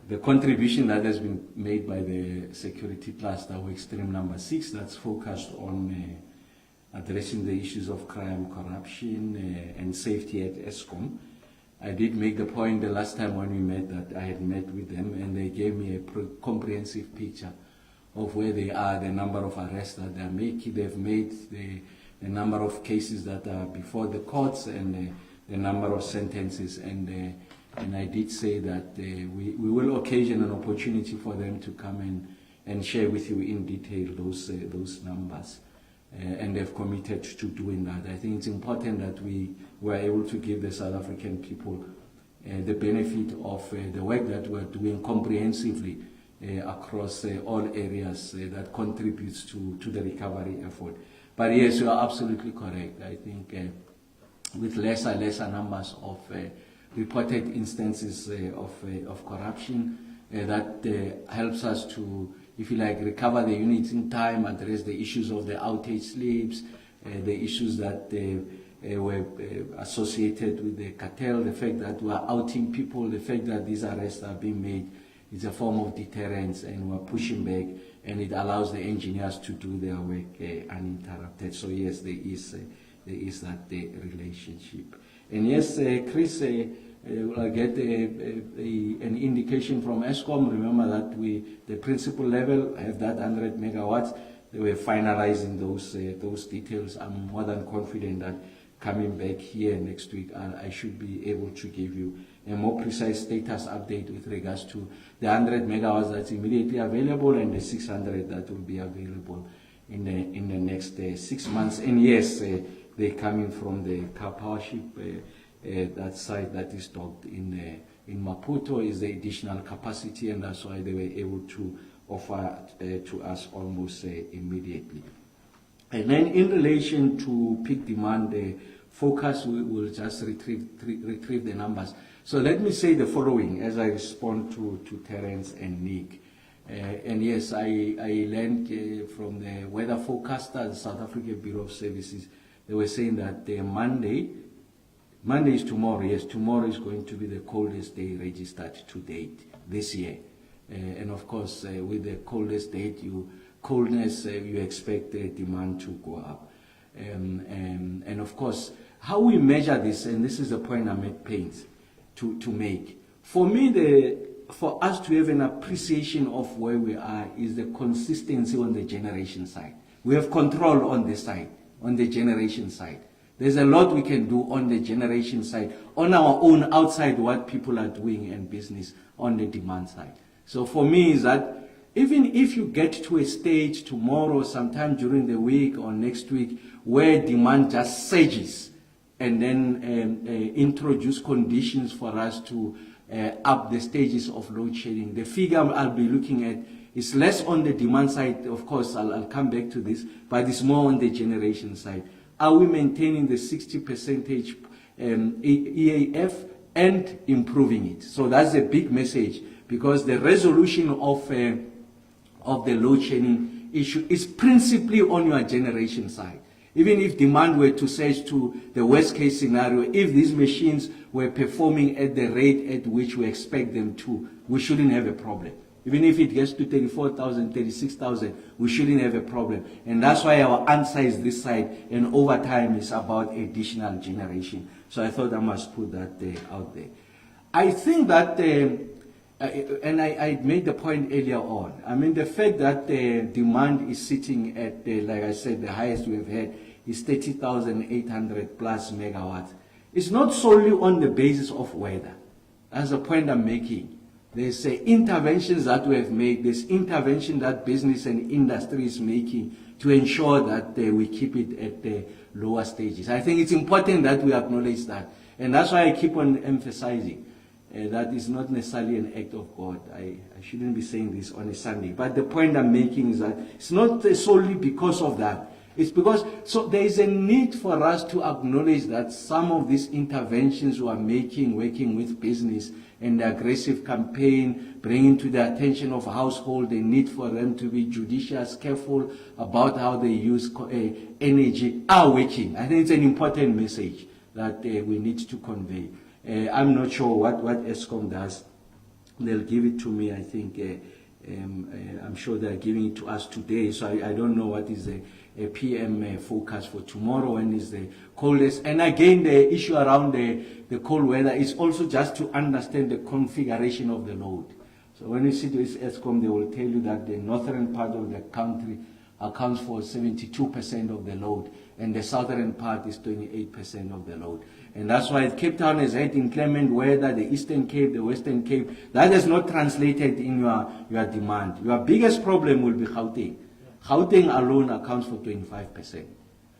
the contribution that has been made by the security cluster work stream number 6 that's focused on addressing the issues of crime, corruption, and safety at Eskom. I did make the point the last time when we met that I had met with them and they gave me a comprehensive picture of where they are, the number of arrests that they've made, the number of cases that are before the courts, and the number of sentences. And I did say that we will occasion an opportunity for them to come and share with you in detail those numbers. And they've committed to doing that. I think it's important that we were able to give the South African people the benefit of the work that we're doing comprehensively across all areas that contributes to the recovery effort. But yes, you are absolutely correct. I think with lesser numbers of reported instances of corruption, that helps us to, if you like, recover the units in time, address the issues of the outage slips, the issues that were associated with the cartel, the fact that we are outing people, the fact that these arrests are being made is a form of deterrence, and we're pushing back, and it allows the engineers to do their work uninterrupted. So yes, there is that relationship. And yes, Chris, I'll get an indication from Eskom. Remember that the principal level have that 100 megawatts. They were finalizing those details. I'm more than confident that coming back here next week, I should be able to give you a more precise status update with regards to the 100 megawatts that's immediately available and the 600 that will be available in the next 6 months. And yes, they're coming from the car power ship. That site that is docked in Maputo is the additional capacity, and that's why they were able to offer to us almost immediately. And then in relation to peak demand, the focus, we will just retrieve the numbers. So let me say the following as I respond to Terence and Nick. And yes, I learned from the weather forecaster, the South African Bureau of Services, they were saying that Monday is tomorrow, yes, tomorrow is going to be the coldest day registered to date this year. And of course, with the coldest date, you expect the demand to go up. And of course, how we measure this, and this is the point I made pains to make. For me, for us to have an appreciation of where we are is the consistency on the generation side. We have control on the side, on the generation side. There's a lot we can do on the generation side, on our own, outside what people are doing and business on the demand side. So for me is that even if you get to a stage tomorrow, sometime during the week or next week, where demand just surges and then introduce conditions for us to up the stages of load shedding, the figure I'll be looking at is less on the demand side. Of course, I'll come back to this, but it's more on the generation side. Are we maintaining the 60% EAF and improving it? So that's a big message, because the resolution of the load shedding issue is principally on your generation side. Even if demand were to surge to the worst case scenario, if these machines were performing at the rate at which we expect them to, we shouldn't have a problem. Even if it gets to 34,000, 36,000, we shouldn't have a problem. And that's why our answer is this side, and over time is about additional generation. So I thought I must put that out there. I think that, and I made the point earlier on, I mean, the fact that the demand is sitting at, like I said, the highest we've had is 30,800 plus megawatts. It's not solely on the basis of weather. That's the point I'm making. There's interventions that we have made. There's intervention that business and industry is making to ensure that we keep it at the lower stages. I think it's important that we acknowledge that. And that's why I keep on emphasizing that is not necessarily an act of God. I shouldn't be saying this on a Sunday. But the point I'm making is that it's not solely because of that. It's because, so there is a need for us to acknowledge that some of these interventions we are making, working with business, and the aggressive campaign, bringing to the attention of household the need for them to be judicious, careful about how they use energy, are working. I think it's an important message that we need to convey. I'm not sure what Eskom does. They'll give it to me, I think. I'm sure they're giving it to us today, so I don't know what is the PM forecast for tomorrow, when is the coldest. And again, the issue around the cold weather is also just to understand the configuration of the load. So when you sit with Eskom, they will tell you that the northern part of the country accounts for 72% of the load, and the southern part is 28% of the load. And that's why Cape Town has had inclement weather, the Eastern Cape, the Western Cape. That is not translated in your demand. Your biggest problem will be Gauteng. Gauteng alone accounts for 25%.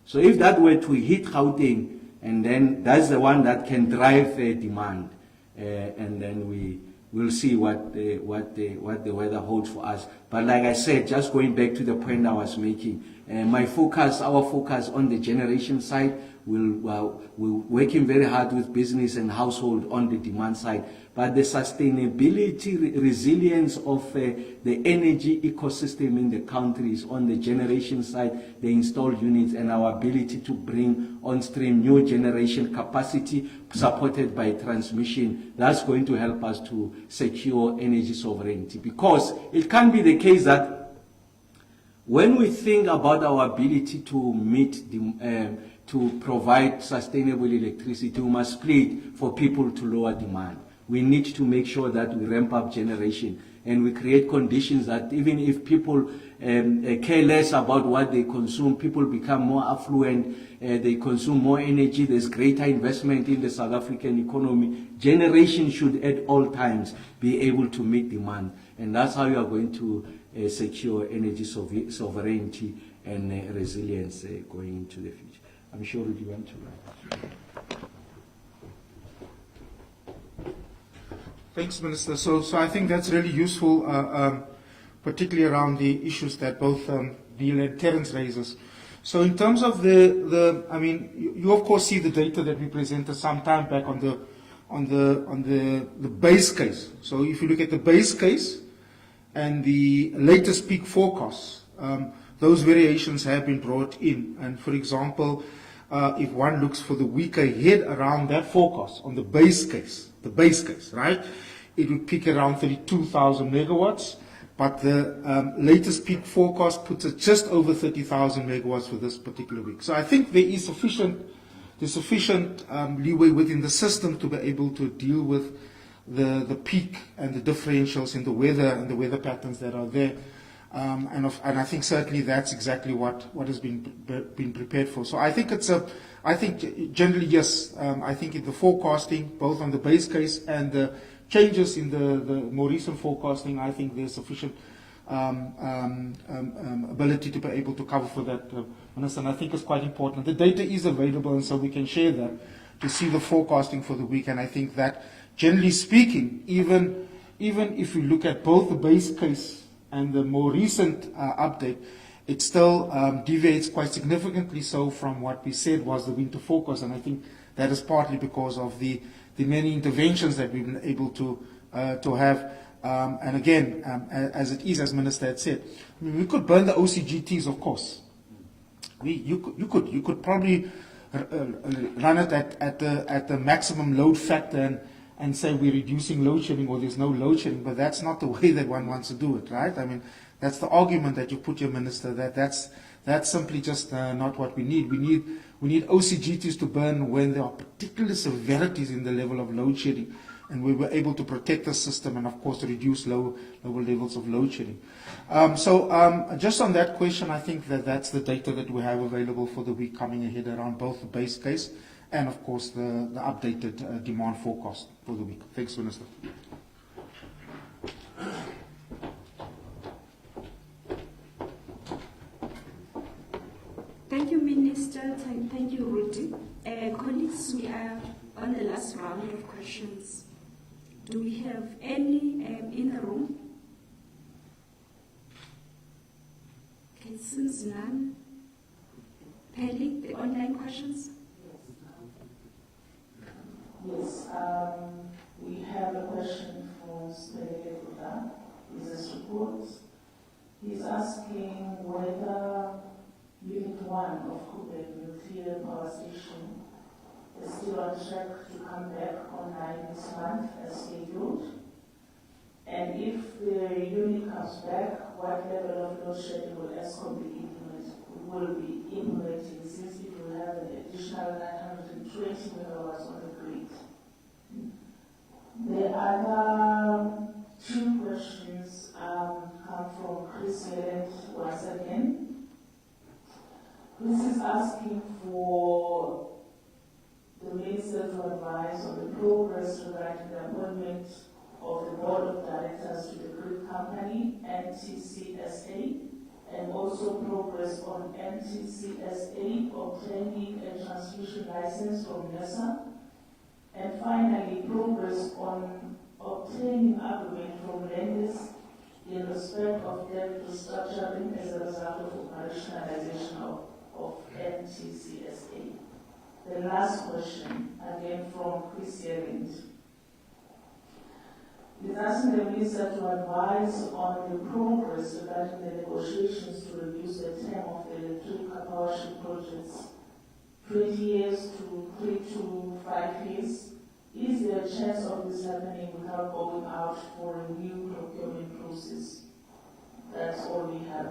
So if that were to hit Gauteng, and then that's the one that can drive demand, and then we will see what the weather holds for us. But like I said, just going back to the point I was making, our focus on the generation side, we're working very hard with business and household on the demand side. But the sustainability, resilience of the energy ecosystem in the country is on the generation side, the installed units, and our ability to bring on stream new generation capacity supported by transmission. That's going to help us to secure energy sovereignty. Because it can be the case that when we think about our ability to meet to provide sustainable electricity, we must split for people to lower demand. We need to make sure that we ramp up generation, and we create conditions that even if people care less about what they consume, people become more affluent, they consume more energy, there's greater investment in the South African economy. Generation should at all times be able to meet demand, and that's how you are going to secure energy sovereignty and resilience going into the future. I'm sure you want to. Thanks, Minister. So I think that's really useful, particularly around the issues that both Bill and Terence raises. So in terms of I mean, you of course see the data that we presented some time back on the base case. So if you look at the base case, and the latest peak forecasts, those variations have been brought in. And for example, if one looks for the week ahead around that forecast on the base case, right, it would peak around 32,000 megawatts. But the latest peak forecast puts it just over 30,000 megawatts for this particular week. So I think there is sufficient leeway within the system to be able to deal with the peak and the differentials in the weather and the weather patterns that are there. And I think certainly that's exactly what has been prepared for. So I think I think generally yes. I think in the forecasting, both on the base case and the changes in the more recent forecasting, I think there's sufficient ability to be able to cover for that, Minister, and I think it's quite important. The data is available, and so we can share that to see the forecasting for the week. And I think that, generally speaking, even if we look at both the base case and the more recent update, it still deviates quite significantly so from what we said was the winter forecast, and I think that is partly because of the many interventions that we've been able to have. And again, as it is, as Minister had said, I mean, we could burn the OCGTs, of course. You could probably run it at the maximum load factor and say we're reducing load shedding or there's no load shedding, but that's not the way that one wants to do it, right? I mean, that's the argument that you put, your Minister, that's simply just not what we need. We need OCGTs to burn when there are particular severities in the level of load shedding, and we were able to protect the system and, of course, to reduce lower levels of load shedding. Just on that question, I think that's the data that we have available for the week coming ahead around both the base case and, of course, the updated demand forecast for the week. Thanks, Minister. Thank you, Minister. Thank you, Rudy. Colleagues, we are on the last round of questions. Do we have any in the room? Okay, since none. Pelly, the online questions? Yes, we have a question from Spelekuda. His report. He's asking whether Unit 1 of Kubek Nuclear Power Station is still on track to come back online this month as scheduled. And if the unit comes back, what level of load shedding will Eskom be implementing, since it will have an additional 920 megawatts on the grid? The other two questions come from Chris Yelland once again. Chris is asking for the Minister to advise on the progress regarding the appointment of the Board of Directors to the grid company, NTCSA, and also progress on NTCSA obtaining a transmission license from NESA, and finally progress on obtaining agreement from lenders in respect of debt restructuring as a result of operationalization of NTCSA. The last question, again from Chris Yerland, is asking the Minister to advise on the progress regarding the negotiations to reduce the term of the electric powership projects 20 years to 3 to 5 years. Is there a chance of this happening without going out for a new procurement process? That's all we have.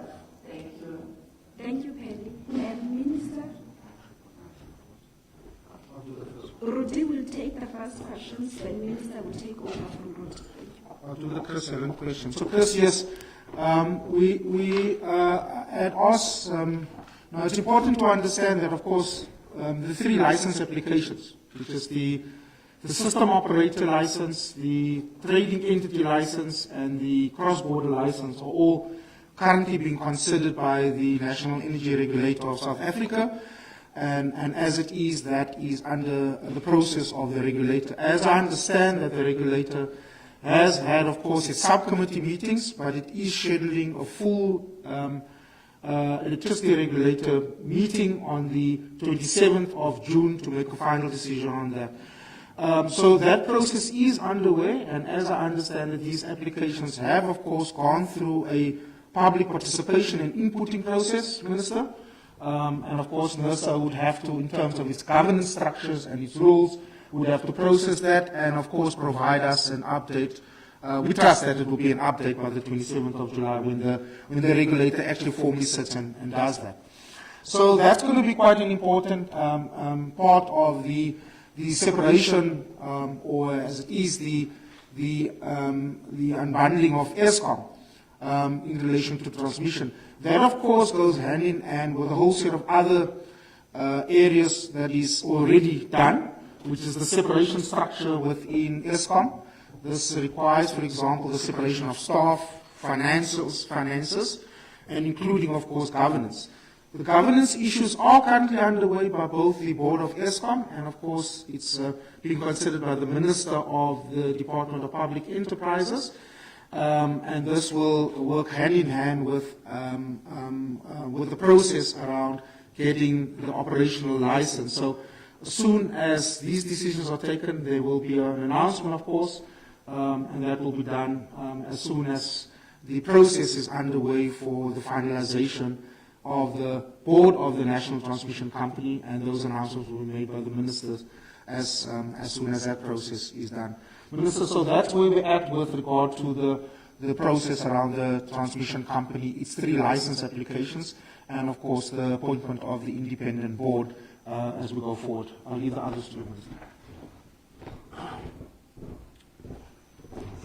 Thank you. Thank you, Pelly. Minister? Rudy will take the first questions, then Minister will take over from Rudy. I'll do the Chris Yelland question. So, Chris, yes, we at us, now it's important to understand that, of course, the three license applications, which is the system operator license, the trading entity license, and the cross-border license, are all currently being considered by the National Energy Regulator of South Africa. And as it is, that is under the process of the regulator. As I understand that the regulator has had, of course, its subcommittee meetings, but it is scheduling a full electricity regulator meeting on the 27th of June to make a final decision on that. So that process is underway, and as I understand it, these applications have, of course, gone through a public participation and inputting process, Minister. And of course, NERSA would have to, in terms of its governance structures and its rules, would have to process that and, of course, provide us an update. We trust that it will be an update by the 27th of July when the regulator actually formally sits and does that. So that's going to be quite an important part of the separation, or as it is, the unbundling of Eskom in relation to transmission. That, of course, goes hand in hand with a whole set of other areas that is already done, which is the separation structure within Eskom. This requires, for example, the separation of staff, finances, and including, of course, governance. The governance issues are currently underway by both the board of Eskom and, of course, it's being considered by the Minister of the Department of Public Enterprises. And this will work hand in hand with the process around getting the operational license. So as soon as these decisions are taken, there will be an announcement, of course, and that will be done as soon as the process is underway for the finalization of the board of the National Transmission Company, and those announcements will be made by the ministers as soon as that process is done. Minister, so that's where we're at with regard to the process around the transmission company, its 3 license applications, and of course the appointment of the independent board as we go forward. I'll leave the others to you, Minister.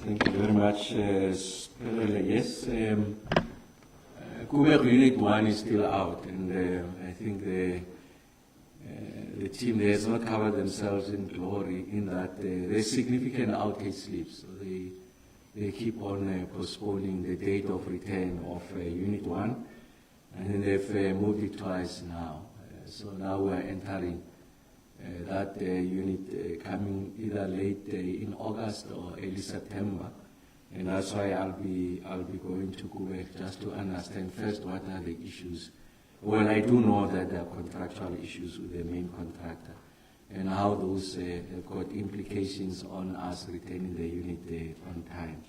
Thank you very much, Perele. Yes, Kuber Unit 1 is still out, and I think the team there has not covered themselves in glory in that there's significant outage slips. So they keep on postponing the date of return of Unit 1, and then they've moved it twice now. So now we're entering that unit coming either late in August or early September. And that's why I'll be going to Quebec just to understand first what are the issues. Well, I do know that there are contractual issues with the main contractor and how those have got implications on us retaining the unit on time.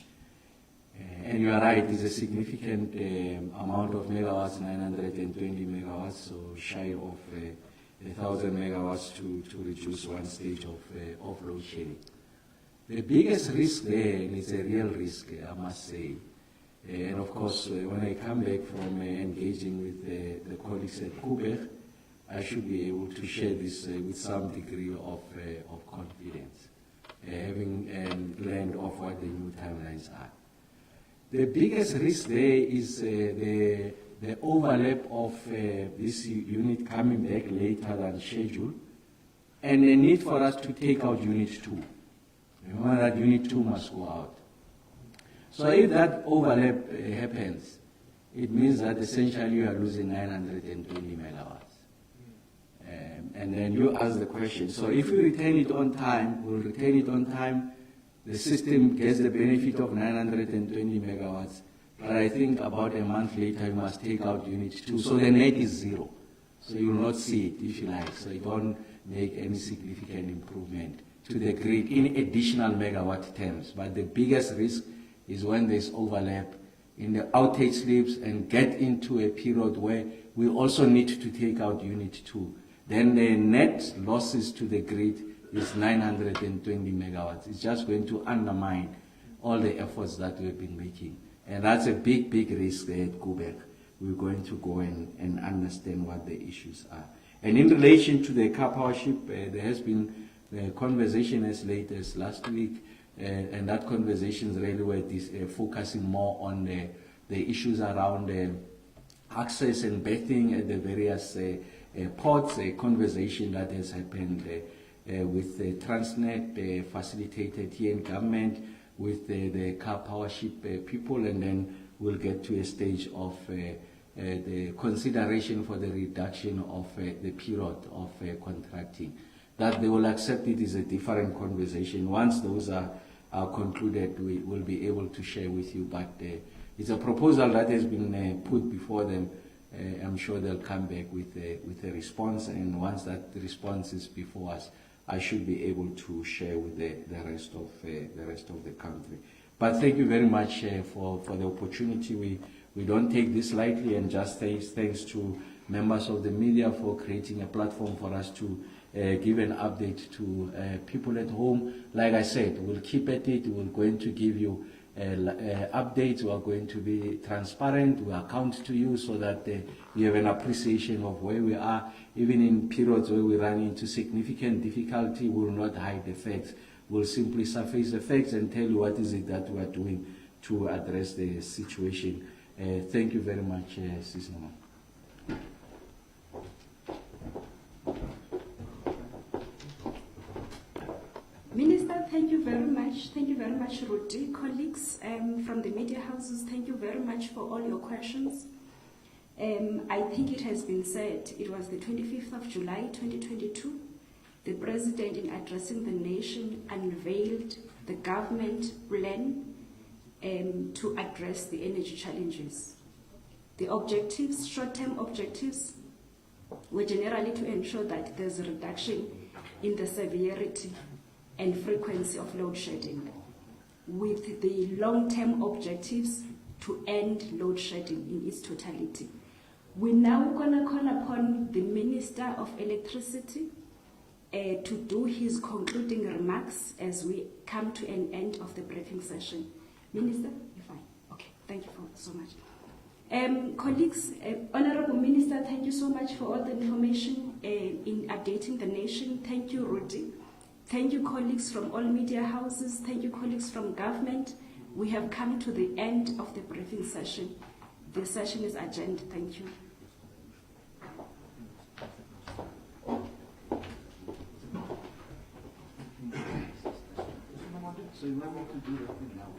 And you are right, it's a significant amount of megawatts, 920 megawatts, so shy of 1,000 megawatts to reduce one stage of load shedding. The biggest risk there, and it's a real risk, I must say, and of course, when I come back from engaging with the colleagues at Quebec, I should be able to share this with some degree of confidence, having learned of what the new timelines are. The biggest risk there is the overlap of this unit coming back later than scheduled, and the need for us to take out Unit 2. Remember that Unit 2 must go out. So if that overlap happens, it means that essentially you are losing 920 megawatts. And then you ask the question, so if we retain it on time, we'll retain it on time, the system gets the benefit of 920 megawatts, but I think about a month later you must take out Unit 2, so the net is 0. So you will not see it, if you like, so you don't make any significant improvement to the grid in additional megawatt terms. But the biggest risk is when there's overlap in the outage slips and get into a period where we also need to take out Unit 2. Then the net losses to the grid is 920 megawatts. It's just going to undermine all the efforts that we've been making. And that's a big, big risk there at Quebec. We're going to go and understand what the issues are. And in relation to the car power ship, there has been a conversation as late as last week, and that conversation is really where focusing more on the issues around access and berthing at the various ports, a conversation that has happened with the Transnet facilitated here in government, with the car power ship people, and then we'll get to a stage of the consideration for the reduction of the period of contracting. That they will accept it is a different conversation. Once those are concluded, we will be able to share with you, but it's a proposal that has been put before them. I'm sure they'll come back with a response, and once that response is before us, I should be able to share with the rest of the country. But thank you very much for the opportunity. We don't take this lightly, and just thanks to members of the media for creating a platform for us to give an update to people at home. Like I said, we'll keep at it. We're going to give you updates. We are going to be transparent. We account to you so that you have an appreciation of where we are. Even in periods where we run into significant difficulty, we will not hide the facts. We'll simply surface the facts and tell you what is it that we are doing to address the situation. Thank you very much, Sis Nama. Minister, thank you very much. Thank you very much, Rudy. Colleagues from the media houses, thank you very much for all your questions. I think it has been said, it was the 25th of July 2022. The President, in addressing the nation, unveiled the government plan to address the energy challenges. The objectives, short-term objectives, were generally to ensure that there's a reduction in the severity and frequency of load shedding, with the long-term objectives to end load shedding in its totality. We're now going to call upon the Minister of Electricity to do his concluding remarks as we come to an end of the briefing session. Minister, you're fine. Okay, thank you so much. Colleagues, Honorable Minister, thank you so much for all the information in updating the nation. Thank you, Rudy. Thank you, colleagues from all media houses. Thank you, colleagues from government. We have come to the end of the briefing session. The session is adjourned. Thank you. So you want me to do that thing now?